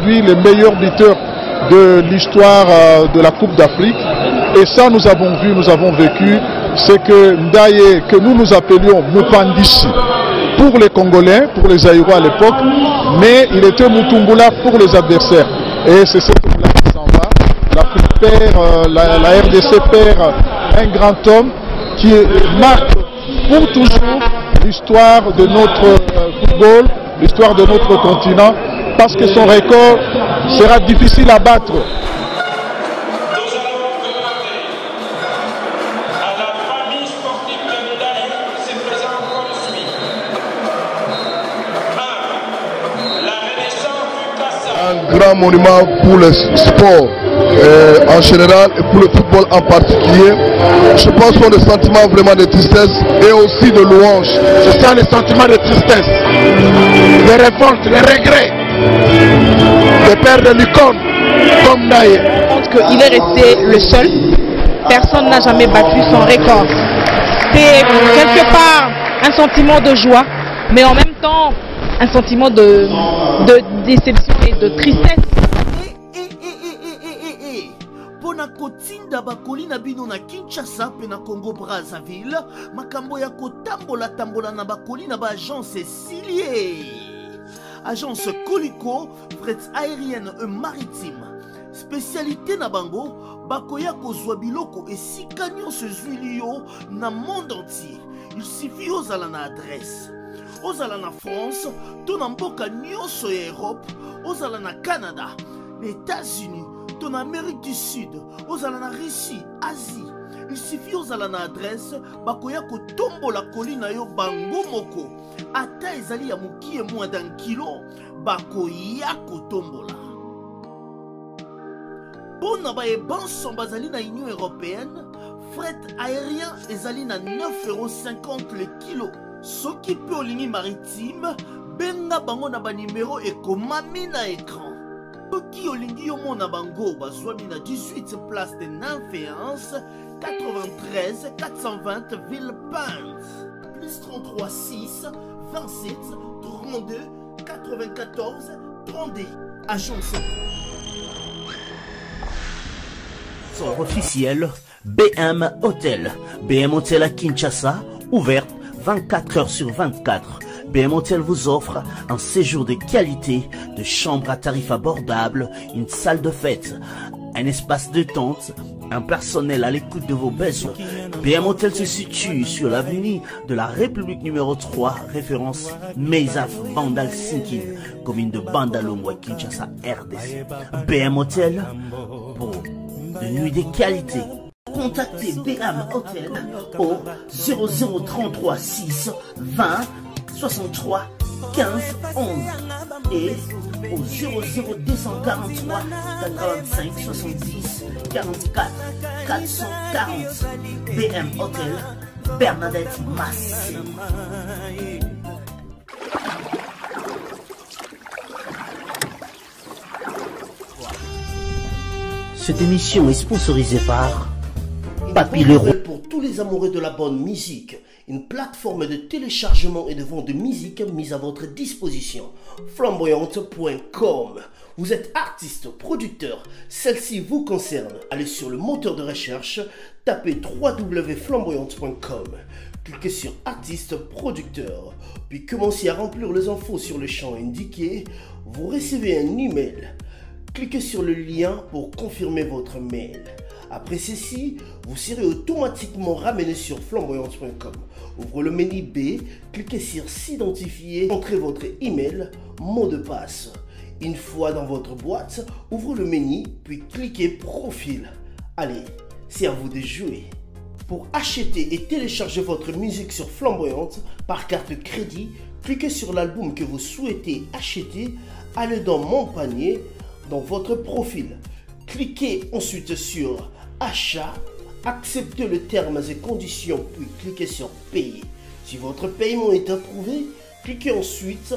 Les meilleurs buteurs de l'histoire de la Coupe d'Afrique. Et ça, nous avons vu, nous avons vécu, c'est que Ndaye, que nous appelions Mupandisi pour les Congolais, pour les Aïrois à l'époque, mais il était Mutumbula pour les adversaires. Et c'est cette homme-là qui s'en va. L'Afrique perd, la RDC perd un grand homme qui marque pour toujours l'histoire de notre football, l'histoire de notre continent, parce que son record sera difficile à battre. Un grand monument pour le sport en général et pour le football en particulier. Je pense qu'on a le sentiment vraiment de tristesse et aussi de louange. C'est ça le sentiment de tristesse, de révolte, de regret, de perdre l'icône comme Ndaye. Je pense qu'il est resté le seul. Personne n'a jamais battu son record. C'est quelque part un sentiment de joie, mais en même temps un sentiment de déception et de tristesse. Pona kotinda bakoli na bino na Kinshasa pe na Congo Brazzaville, makambo ya kotambola na bakoli na ba agence Cilier. Agence Colicot, fret aérienne et maritime. Spécialité na bango, bakoya kozwa biloko esika nyonso ezwili yo na monde entier. Il suffit ozala na adresse. Ozala na France, to na mboka nyonso ya Europe, ozala na Canada, les États-Unis, to na Amérique du Sud, ozala na Russie, Asie. Il suffit ozala na adresse, bakoya kotombola kolina yo bango moko. Ata ezali ya mukie moins d'un kilo, bakoya kotombola. Pona ba ebanso bazali na Union Européenne, fret aérien ezali na 9,50 € le kilo. Soki pe olingi maritime, benga bango na ba numéro ekomami na écran. Soki olingi yo mona bango bazwami na 18 place de Nymphéance, 93 420 Villepinte. Plus 33 6 27 32 94 32. Agence officiel BM Hotel. BM Hotel à Kinshasa, ouverte 24 heures sur 24. BM Hotel vous offre un séjour de qualité, de chambres à tarifs abordables, une salle de fête, un espace de tente, un personnel à l'écoute de vos besoins. BM Hotel se situe sur l'avenue de la République numéro 3, référence Meizaf Bandal Sinkin, commune de Bandalongwa, Kinshasa, RDC. BM Hotel pour de nuit de qualité. Contactez BM Hotel au 0033 6 20 63 15 11 et au 00243 85 70 44 440. BM Hotel, Bernadette Massé. Cette émission est sponsorisée par Papillero. Pour tous les amoureux de la bonne musique, une plateforme de téléchargement et de vente de musique mise à votre disposition. Flamboyante.com. Vous êtes artiste, producteur, celle-ci vous concerne. Allez sur le moteur de recherche, tapez www.flamboyante.com. Cliquez sur artiste, producteur, puis commencez à remplir les infos sur le champ indiqué. Vous recevez un email. Cliquez sur le lien pour confirmer votre mail. Après ceci, vous serez automatiquement ramené sur flamboyante.com. Ouvrez le menu B, cliquez sur s'identifier, entrez votre email, mot de passe. Une fois dans votre boîte, ouvrez le menu, puis cliquez profil. Allez, c'est à vous de jouer. Pour acheter et télécharger votre musique sur Flamboyante par carte crédit, cliquez sur l'album que vous souhaitez acheter, allez dans mon panier, dans votre profil. Cliquez ensuite sur achat, acceptez les termes et conditions, puis cliquez sur payer. Si votre paiement est approuvé, cliquez ensuite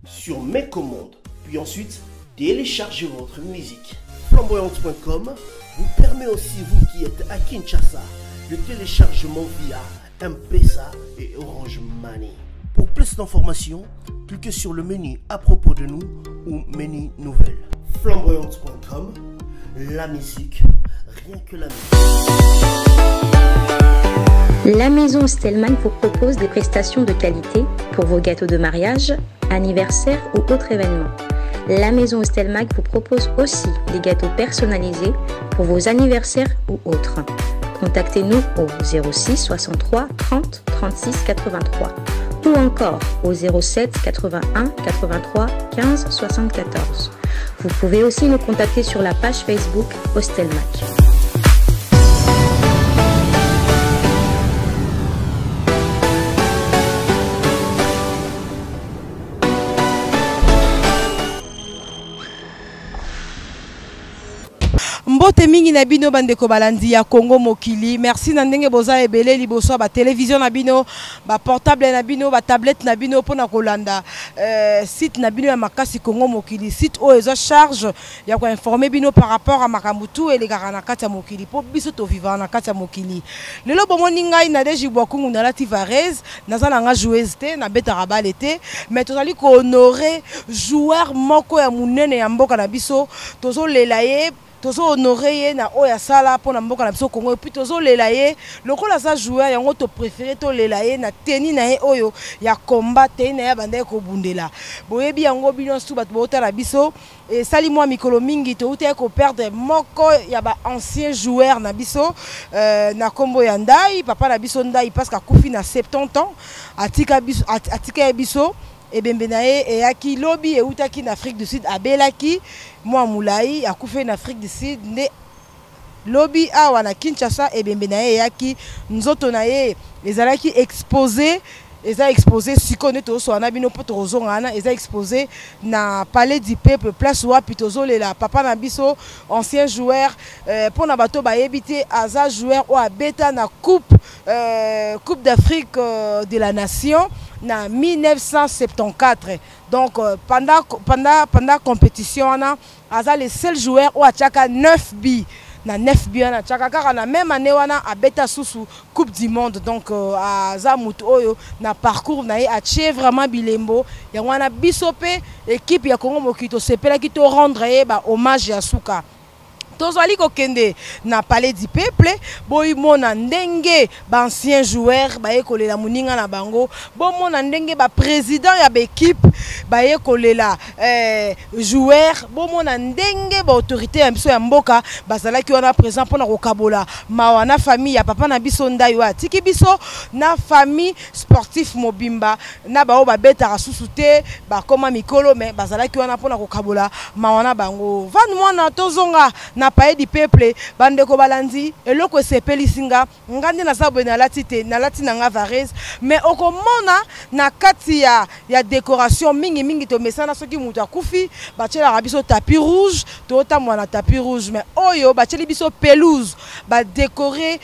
sur mes commandes, puis ensuite téléchargez votre musique. Flamboyante.com vous permet aussi, vous qui êtes à Kinshasa, le téléchargement via M-Pesa et Orange Money. Pour plus d'informations, cliquez sur le menu à propos de nous ou menu nouvelles. Flamboyante.com, la musique, rien que la musique. La maison Stelman vous propose des prestations de qualité pour vos gâteaux de mariage, anniversaire ou autres événements. La maison Stelman vous propose aussi des gâteaux personnalisés pour vos anniversaires ou autres. Contactez-nous au 06 63 30 36 83 ou encore au 07 81 83 15 74. Vous pouvez aussi nous contacter sur la page Facebook Hostelmac. Mbote mingi na bino bandeko balandi ya Congo mokili. Merci na ndenge boza ebele liboso ba télévision na bino, ba portable na bino, ba tablette na bino pona kolanda site na bino ya makasi Congo mokili. Site o ezo charge ya ko informer bino par rapport à makambutu et les garana kata mokili. Po biso to vivant na kata mokili. Lelo bomoni ngai na deji bokungu na lati Varese, nazana nga joueuse te na beta rabal te, mais tozali ko honorer joueur moko ya munene ya mboka na biso, tozo lelaye tozo honoré na oya sala pona mboka na biso Congo et puis tozo lelaye lokola sa joueur yango to préféré to lelaye na teni na ye oyo ya combat teni na ya banda ko bundela boyebi yango bino su bat bota na biso et sali moi mikolo mingi to uta ko perdre moko ya ba ancien joueur na biso na kombo ya Ndai papa na biso Ndai parce que kufi na 70 ans atika biso et Bembenaye et Aki Lobby et Outaki en Afrique du Sud à Belaki, moi Moulaï, à Koufé en Afrique du Sud, né Lobby à Wana Kinshasa et Bembenaye et Aki, nous autres les Alaki exposés, ils ont exposé si qu'on est au Soana Bino Potorozongana, ils ont exposé na Palais du Peuple, place où Pitozo la papa Nabiso, ancien joueur, pour Nabato Bayebité, Aza joueur ou à Beta na Coupe d'Afrique de la Nation. En 1974. Donc pendant compétition aza le seul joueur où a tchaka 9 billes. Na 9 billes na tchaka car na même année wana a beta sous Coupe du monde. Donc aza mutu oyo na parcours na a tché vraiment bilembo. Ya wana bisope équipe ya Congo mokito sepela ki to rendre ba hommage ya suka. Tozali kokende na Palais du Peuple, boy mona ndenge ba ancien joueur ba ekolela muninga na bango, bo mona ndenge ba président ya ba équipe ba ekolela joueur, bo mona ndenge ba autorité ya biso ya mboka bazalaki wana présent pona kokabola mawana famille ya papa na biso Ndai wa tiki biso na famille sportif mobimba na ba o ba beta susu te ba koma mikolo mais bazalaki wana pona kokabola mawana bango van mwana tozonga na Palais du Peuple bandeko balandi eloko sepeli singa ngandi na sabwe na latite na latina nga Varese mais okomona na kati ya décoration mingi to mesana soki mutu akufi bachela biso tapis rouge to tamwa na tapis rouge mais oyo bacheli biso pelouse ba décorer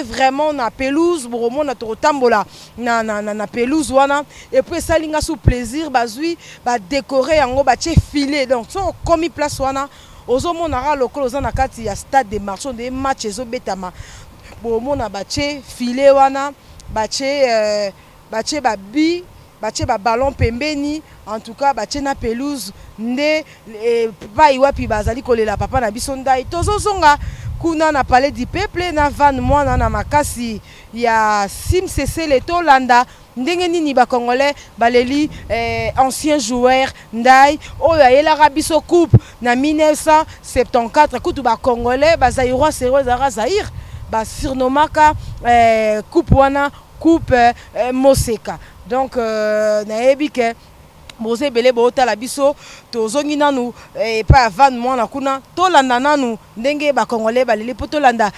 vraiment na pelouse boromona to tambola na pelouse wana et puis salinga sous plaisir bazui ba décorer yango bache filet donc so komi place wana ozomonaka lokolo oza na kati ya stade de marchand de match ezobetama bomona bache filet wana bache babi bache ba ballon pembeni en tout cas bache na pelouse nde pai wapi bazali kolela papa na biso Ndai tozozonga kuna na Palais du Peuple na van mwana na makasi ya Simcc le Tolanda ndenge nini ba congolais baleli ancien joueur Ndai oyo ayelaka biso coupe na 1974 kutu ba congolais ba Zaïrois Zara Zaïre ba surnomaka coupe wana coupe Moseka donc nayebi ke Mose bele bota la biso tozongi nanu pa van mwana kuna tolanda nanu ndenge ba congolais baleli po tolanda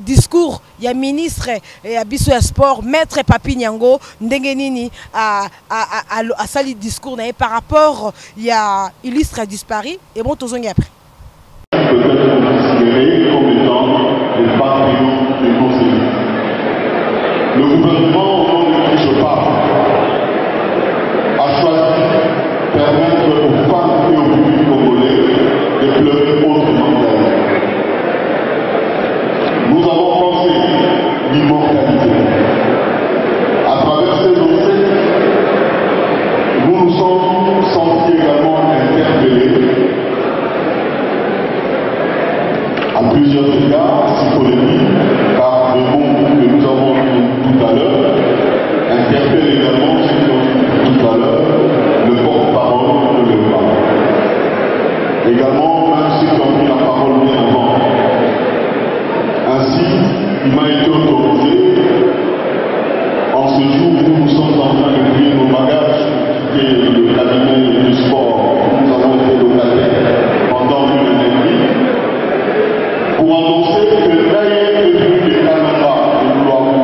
discours ya ministre ya biso ya sport maître Papi Nyango ndenge nini a sali discours na par rapport ya illustre disparu et bon tozongi après le gouvernement dont je parle a choisi de permettre aux femmes et au public congolais de pleurer autrement d'elles. Nous avons pensé l'immortalité. À travers ces obsèques, nous nous sommes sentis également interpellés plusieurs égards, si polémique, car le monde que nous avons vu tout à l'heure interpelle également ce qu'on dit tout à l'heure, le porte-parole de l'Europe. Également, même ceux qui ont pris la parole bien avant. Ainsi, il m'a été autorisé, en ce jour où nous sommes en train de plier nos bagages, et le cabinet du sport, nous avons été locataires pendant une année et demie, pour annoncer que Ndaye est venu du Canada de Louaou,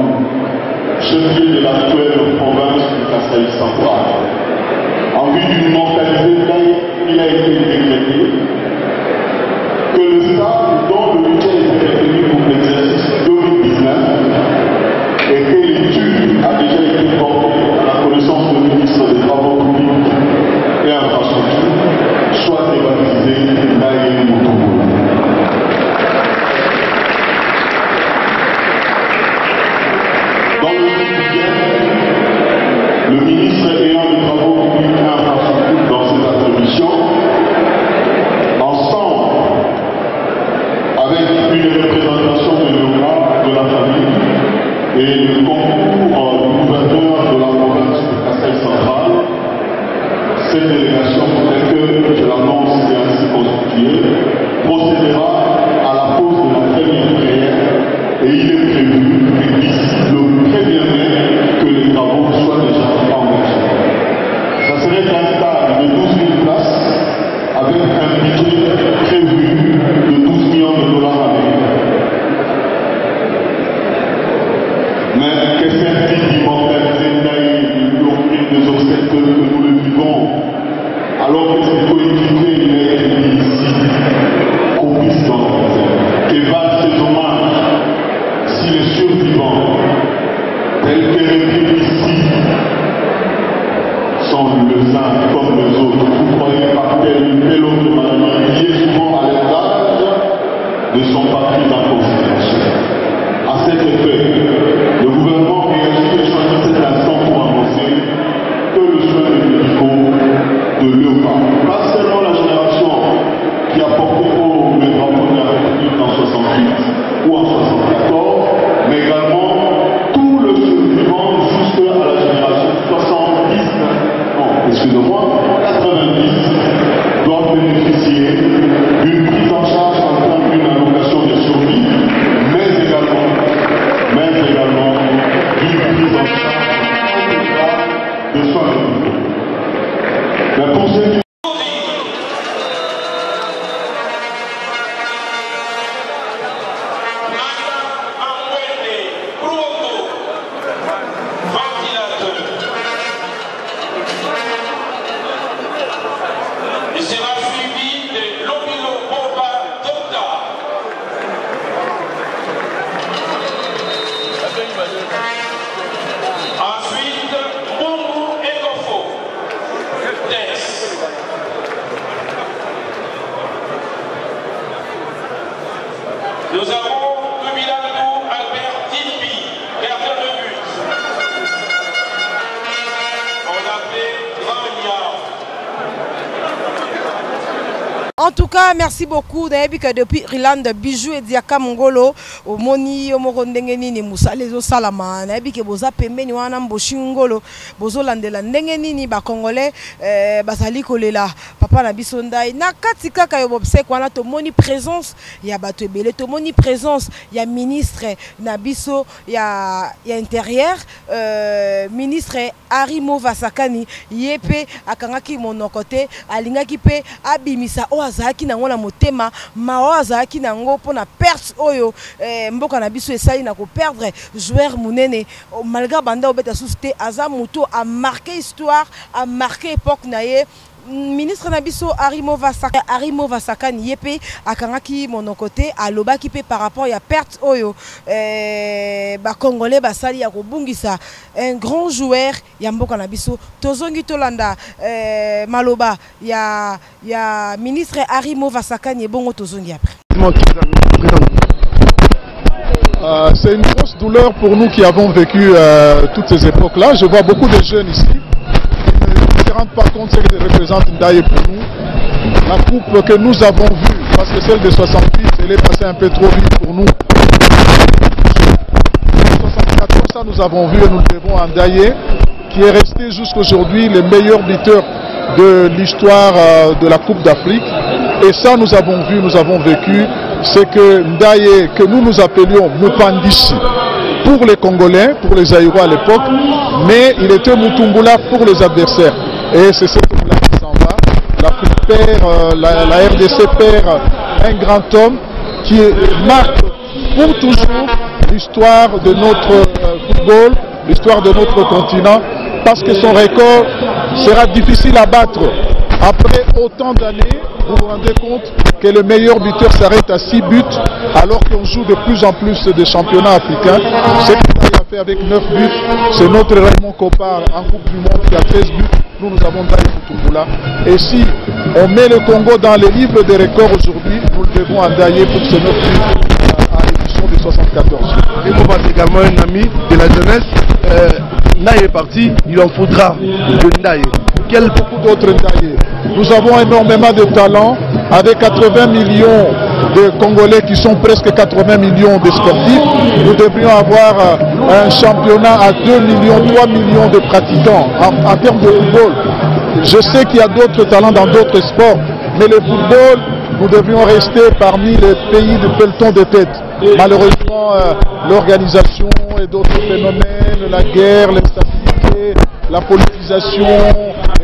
chef-lieu de l'actuelle province du Kasaï central. En vue d'une mentalité Ndaye, il a été décrété que le stade dont le budget était retenu pour l'exercice 2019 et que l'étude a déjà été portée à la connaissance du ministre des Travaux publics et Infrastructures soit débaptisé Ndaye Mutombo. Dans le week-end, le ministre ayant des Travaux publics et Infrastructures dans ses attributions, ensemble avec une représentation de l'Europe, de la famille et le concours du gouverneur de la province de Kasaï central, cette délégation, telle que je l'annonce et ainsi constituée, procédera à la pause de la première prière et il est prévu que d'ici le 1er mai que les travaux soient déjà engagés. Ça serait un stade de 12 000 places avec un budget prévu de 12 millions de dollars américains. Mais que fait-il d'immortaliser Ndaye, de lui offrir des obstacles que nous le vivons, alors que ses coéquipiers il est écrit ici, qu'on puisse l'entendre, et valent ses hommages, si les survivants, tels que les ici, sont le saint comme les autres. Vous croyez par telle autre manière, qui est souvent à l'âge, ne sont pas pris en considération. À cet effet, le gouvernement réagit et choisit cet instant pour annoncer que le soin des médicaux de l'Europe, pas seulement la génération qui a porté haut le drapeau de la République en 68 ou en 74, mais également tout le survivant jusqu'à la génération 70, non, excusez-moi, 90, doivent bénéficier d'une prise en charge en termes d'une allocation de survie, mais également d'une prise en charge de soins. Mais pour ceux qui nous avons Kubilandou Albert Timbi, gardien de but. On l'appelait Grand. En tout cas, merci beaucoup. Depuis Irlande, Bijou et Diaka Mongolo, au Moni, au Morondengeni, ni Moussa, les Osalama, Nabi Boza Pemeni, Wanam Boshingolo, Bozo Landela, Ndengeni, ba Congolais, Basali Kolela, Papa Nabisondai, Nakatika Kayobobsek, Wana Tomoni présence, ya Batebele, Tomoni présence, ya ministre Nabiso, ya intérieur, ministre Arimo Vasakani, Yepe, Akangaki Monokote, Alingaki Pe, Abimisa, Oazaki Nango na motema, Maoazaki Nango pour na perte Oyo, Mboka Nabiso et Sali na ko perdre, joueur Mounene, malgré Banda Obeta Sousté, Aza Mouto a marqué histoire, a marqué époque naye. Ministre Nabiso Arimo Vasakani Yepe akangaki monokote aloba kipe par rapport à perte Oyo ba Congolais basali ya kobungisa un grand joueur ya mboka Nabiso tozongi tolanda maloba ya ministre Arimo Vasakani bongo tozongi après. C'est une grosse douleur pour nous qui avons vécu toutes ces époques-là. Je vois beaucoup de jeunes ici qui ne se rendent pas compte ce que représente Ndaye pour nous. La coupe que nous avons vue, parce que celle de 68 il est passé un peu trop vite pour nous. 74, ça nous avons vu et nous le devons à Ndaye, qui est resté jusqu'aujourd'hui le meilleur buteur de l'histoire de la Coupe d'Afrique. Et ça nous avons vu, nous avons vécu, c'est que Ndaye, que nous appelions Mupandisi pour les Congolais, pour les Aïrois à l'époque, mais il était Mutumbula pour les adversaires. Et c'est cet homme-là qui s'en va. L'Afrique perd, la RDC perd un grand homme qui marque pour toujours l'histoire de notre football, l'histoire de notre continent, parce que son record sera difficile à battre. Après autant d'années, vous vous rendez compte que le meilleur buteur s'arrête à 6 buts, alors qu'on joue de plus en plus des championnats africains. Ce qu'il a fait avec 9 buts, c'est notre Raymond Kopa en Coupe du Monde qui a 13 buts. Nous avons Ndaye Mutumbula. Et si on met le Congo dans les livres des records aujourd'hui, nous le devons à Ndaye pour ce 9 buts à l'édition de 74. Et moi, c'est également un ami de la jeunesse. Ndaye est parti, il en faudra de Ndaye. Beaucoup d'autres Ndaye. Nous avons énormément de talents, avec 80 millions de Congolais qui sont presque 80 millions de sportifs. Nous devrions avoir un championnat à 2 millions, 3 millions de pratiquants en termes de football. Je sais qu'il y a d'autres talents dans d'autres sports, mais le football, nous devrions rester parmi les pays du peloton de tête. Malheureusement, l'organisation et d'autres phénomènes, la guerre, l'instabilité, la politisation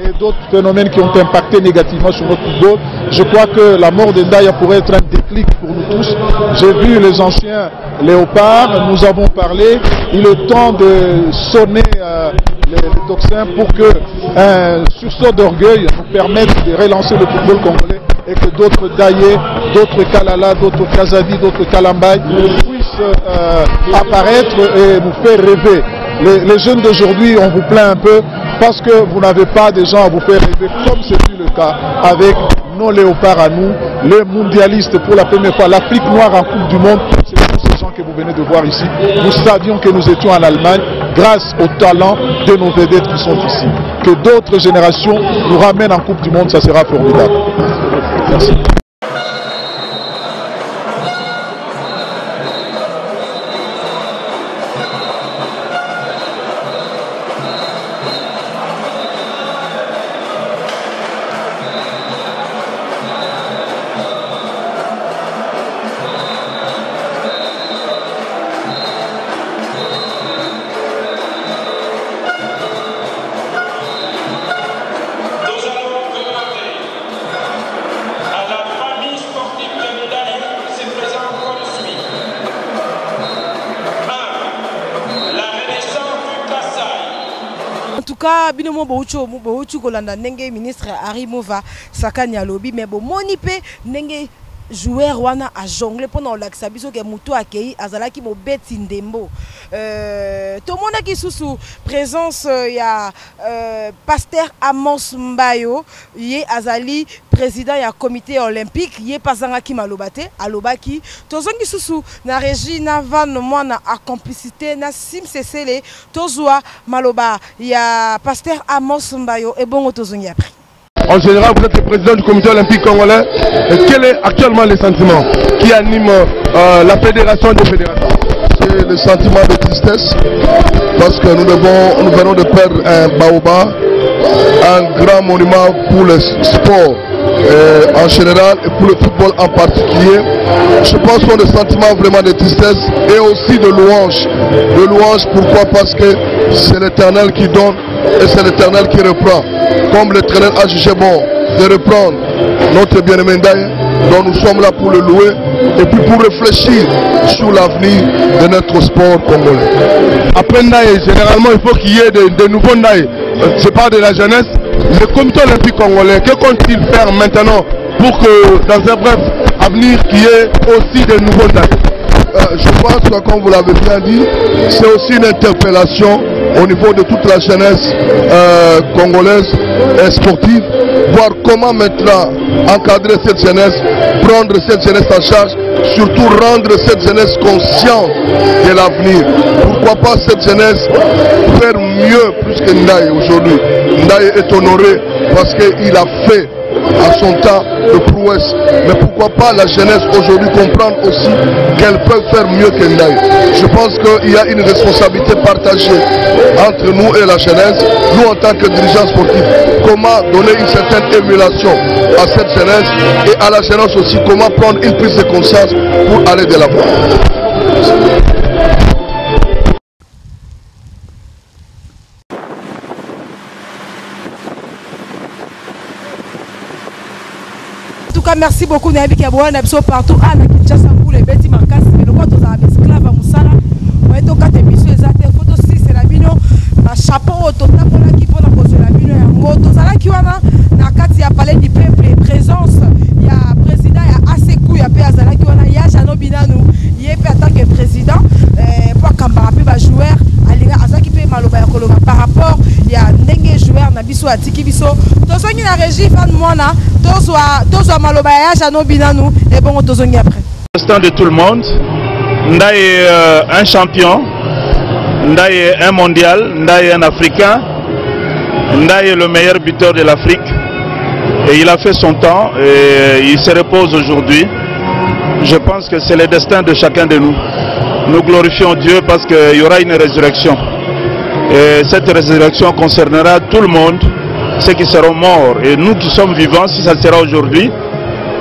et d'autres phénomènes qui ont impacté négativement sur notre football. Je crois que la mort de Ndaye pourrait être un déclic pour nous tous. J'ai vu les anciens léopards, nous avons parlé. Il est temps de sonner les toxins pour qu'un sursaut d'orgueil nous permette de relancer le football congolais et que d'autres Ndaye, d'autres Kalala, d'autres Kazavi, d'autres Kalambay puissent apparaître et nous faire rêver. Les jeunes d'aujourd'hui, on vous plaint un peu parce que vous n'avez pas des gens à vous faire rêver, comme ce fut le cas avec nos léopards à nous, les mondialistes pour la première fois, l'Afrique noire en Coupe du Monde. C'est tous ces gens que vous venez de voir ici. Nous savions que nous étions en Allemagne grâce au talent de nos vedettes qui sont ici. Que d'autres générations nous ramènent en Coupe du Monde, ça sera formidable. Merci. Binomo bouchu kolanda nenge ministre Arimova Sakani alobi mais bon moni pe nenge joueur wana a jonglé pendant l'aksa biso ke muto akei azalaki mo beti ndembo to mona ki susu présence ya pasteur Amos Mbayo ye azali président ya comité olympique ye pasanga ki malobate alobaki tozongi susu na Regina Van mwana a complicité na sim sesele tozwa maloba ya pasteur Amos Mbayo et bon tozongi après. En général, vous êtes le président du comité olympique congolais. Quel est actuellement le sentiment qui anime la fédération des fédérations? C'est le sentiment de tristesse parce que nous venons de perdre un baobab, un grand monument pour le sport en général et pour le football en particulier. Je pense qu'on a le sentiment vraiment de tristesse et aussi de louange. De louange, pourquoi? Parce que c'est l'Éternel qui donne et c'est l'Éternel qui reprend. Comme l'Éternel a jugé bon de reprendre notre bien-aimé Ndaye, dont nous sommes là pour le louer et puis pour réfléchir sur l'avenir de notre sport congolais. Après Ndaye, généralement il faut qu'il y ait de nouveaux Ndaye. Je parle de la jeunesse. Le comité olympique congolais, que compte-t-il faire maintenant pour que dans un bref avenir qu'il y ait aussi de nouveaux Ndaye? Je pense que, comme vous l'avez bien dit, c'est aussi une interpellation au niveau de toute la jeunesse congolaise et sportive, voir comment maintenant encadrer cette jeunesse, prendre cette jeunesse en charge, surtout rendre cette jeunesse consciente de l'avenir. Pourquoi pas cette jeunesse faire mieux plus que Ndaye aujourd'hui? Ndaye est honoré parce qu'il a fait à son tas de prouesse. Mais pourquoi pas la jeunesse aujourd'hui comprendre aussi qu'elle peut faire mieux que Ndaye. Je pense qu'il y a une responsabilité partagée entre nous et la jeunesse, nous en tant que dirigeants sportifs. Comment donner une certaine émulation à cette jeunesse et à la jeunesse aussi, comment prendre une prise de conscience pour aller de l'avant. En tout cas, merci beaucoup Nabi Kabouane partout à la Kinshasa pour les bêtis marqués. Mais le quoi tous les esclaves à Moussala, on est au cas de mission exacte. Photo 6 c'est la bino, la chapeau au total pour la qui pour la poser la bino. Tous à la qui wana, na kati ya palais du peuple présence. Il y a président, il y a Asekou, il y a Péazala qui wana, il y a Jano Binanou, il y a en tant que président pour Kambara puis ba joueur. Alinga Azaki pe maloba ya koloma par rapport il y a ndenge joueur na biso atiki biso. Tozongi na régie fan mona. Tozo maloba ya Jano Binanou et bon tozongi après. L'instant de tout le monde, Ndaye est un champion, Ndaye est un mondial, Ndaye est un africain, Ndaye est le meilleur buteur de l'Afrique et il a fait son temps et il se repose aujourd'hui. Je pense que c'est le destin de chacun de nous. Nous glorifions Dieu parce qu'il y aura une résurrection et cette résurrection concernera tout le monde. Ceux qui seront morts et nous qui sommes vivants, si ça sera aujourd'hui,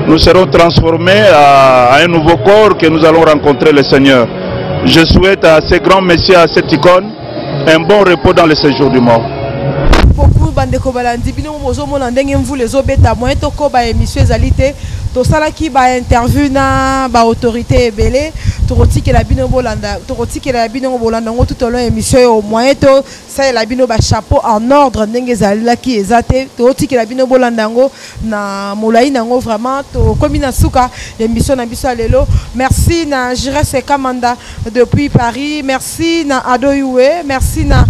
nous serons transformés à un nouveau corps que nous allons rencontrer le Seigneur. Je souhaite à ces grands messieurs, à cette icône, un bon repos dans le séjour du mort. Beaucoup bandeko balandi bino mozo mona ndenge mvule zobeta moyen toko ba émission ezalité to sala ki ba interview na ba autorité ebele to rotiki la bino bolanda to rotiki la bino bolanda ngo tout au long émission au moyen to ça la bino ba chapeau en ordre ndenge zalila ki ezate to rotiki la bino bolanda ngo na molai nango vraiment to komina suka émission na biso lelo. Merci na Jires Kamanda depuis Paris, merci na Adoyoué, merci na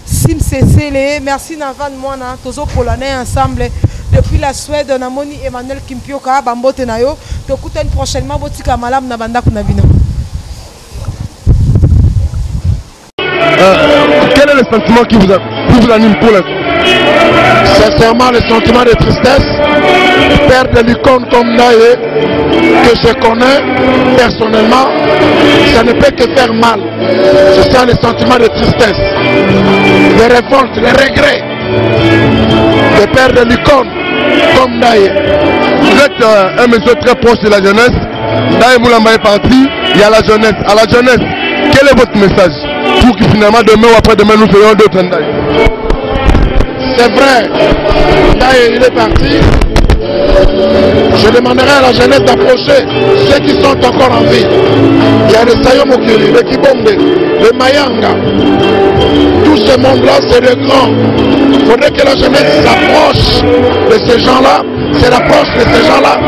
Sim Cecele, merci na Van Moana, tozo polane ensemble depuis la Suède, on a moni Emmanuel Kimpioka, Bambote Nayo, to kouten prochainement botika malam na banda kuna bino. Quel est le sentiment qui vous anime pour l'instant? Sincèrement, le sentiment de tristesse, perdre l'icône comme Ndaye, que je connais personnellement, ça ne peut que faire mal. Je sens le sentiment de tristesse, de révolte, de regret, de perdre l'icône comme Ndaye. Vous êtes un monsieur très proche de la jeunesse. Ndaye Moulamba est parti, il y a la jeunesse. À la jeunesse, quel est votre message pour que finalement demain ou après-demain nous soyons d'autres Ndaye? C'est vrai, Ndaye il est parti. Je demanderai à la jeunesse d'approcher ceux qui sont encore en vie. Il y a le Sayo Mokiri, le Kibombe, le Mayanga. Tout ce monde-là, c'est le grand. Il faudrait que la jeunesse s'approche de ces gens-là, se rapproche de ces gens-là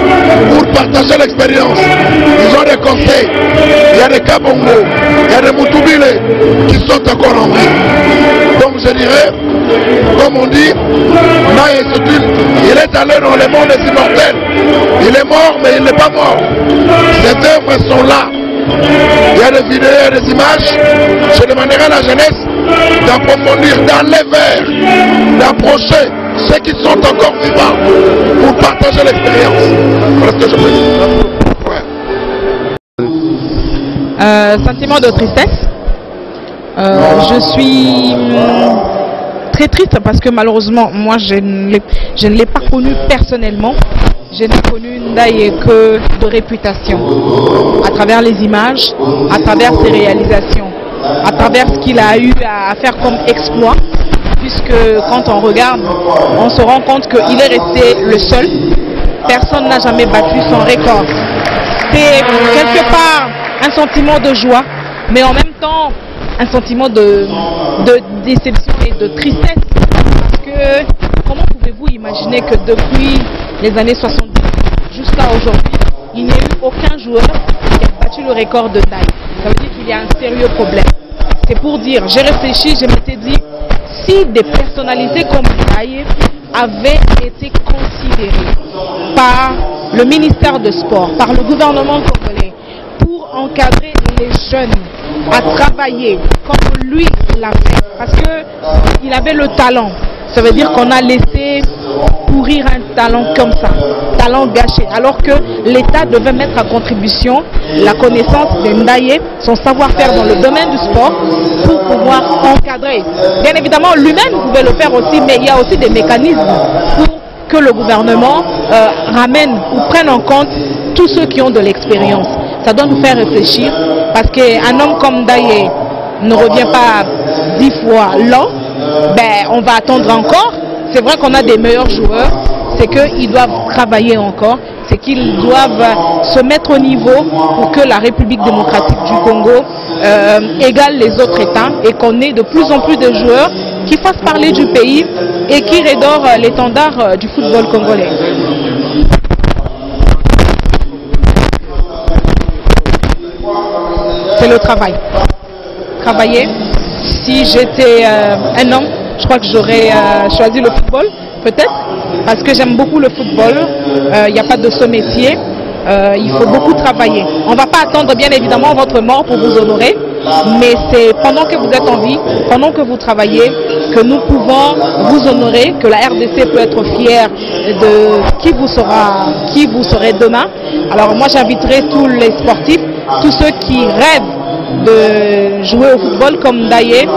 pour partager l'expérience. Ils ont des conseils. Il y a des Kabongo, il y a des Moutubile qui sont encore en vie. Donc je dirais, comme on dit, il est allé dans le monde des immortels. Il est mort, mais il n'est pas mort. Ces œuvres sont là. Il y a des vidéos, il y a des images. Je demanderai à la jeunesse d'approfondir, d'aller vers, d'approcher ceux qui sont encore vivants pour partager l'expérience. Voilà ce que je peux dire. Sentiment de tristesse. Je suis très triste parce que malheureusement, moi je ne l'ai pas connu personnellement. Je n'ai connu Ndaye que de réputation, à travers les images, à travers ses réalisations, à travers ce qu'il a eu à faire comme exploit, puisque quand on regarde, on se rend compte qu'il est resté le seul. Personne n'a jamais battu son record. C'est quelque part un sentiment de joie, mais en même temps un sentiment de déception et de tristesse. Parce que comment pouvez-vous imaginer que depuis les années 70 jusqu'à aujourd'hui, il n'y a eu aucun joueur qui a battu le record de Ndaye? Ça veut dire qu'il y a un sérieux problème. C'est pour dire, j'ai réfléchi, je m'étais dit, si des personnalités comme Ndaye avaient été considérées par le ministère de Sport, par le gouvernement congolais, pour encadrer les jeunes à travailler comme lui l'a fait, parce qu'il avait le talent. Ça veut dire qu'on a laissé pourrir un talent comme ça, talent gâché, alors que l'État devait mettre à contribution la connaissance de Ndaye, son savoir-faire dans le domaine du sport pour pouvoir encadrer. Bien évidemment, lui-même pouvait le faire aussi, mais il y a aussi des mécanismes pour que le gouvernement ramène ou prenne en compte tous ceux qui ont de l'expérience. Ça doit nous faire réfléchir, parce qu'un homme comme Ndaye ne revient pas 10 fois lent, ben, on va attendre encore. C'est vrai qu'on a des meilleurs joueurs, c'est qu'ils doivent travailler encore, c'est qu'ils doivent se mettre au niveau pour que la République démocratique du Congo égale les autres États et qu'on ait de plus en plus de joueurs qui fassent parler du pays et qui redorent l'étendard du football congolais. C'est le travail. Travailler. Si j'étais un homme, je crois que j'aurais choisi le football, peut-être, parce que j'aime beaucoup le football. Il n'y a pas de ce métier. Il faut beaucoup travailler. On ne va pas attendre, bien évidemment, votre mort pour vous honorer, mais c'est pendant que vous êtes en vie, pendant que vous travaillez, que nous pouvons vous honorer, que la RDC peut être fière de qui vous serez demain. Alors moi, j'inviterai tous les sportifs, tous ceux qui rêvent de jouer au football comme Ndaye,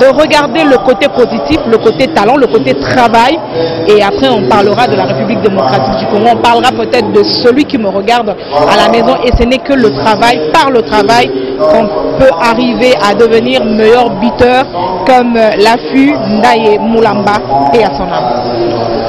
de regarder le côté positif, le côté talent, le côté travail, et après on parlera de la République démocratique du Congo, on parlera peut-être de celui qui me regarde à la maison, et ce n'est que le travail, par le travail, qu'on peut arriver à devenir meilleur buteur comme l'affût Ndaye Moulamba et à son âme.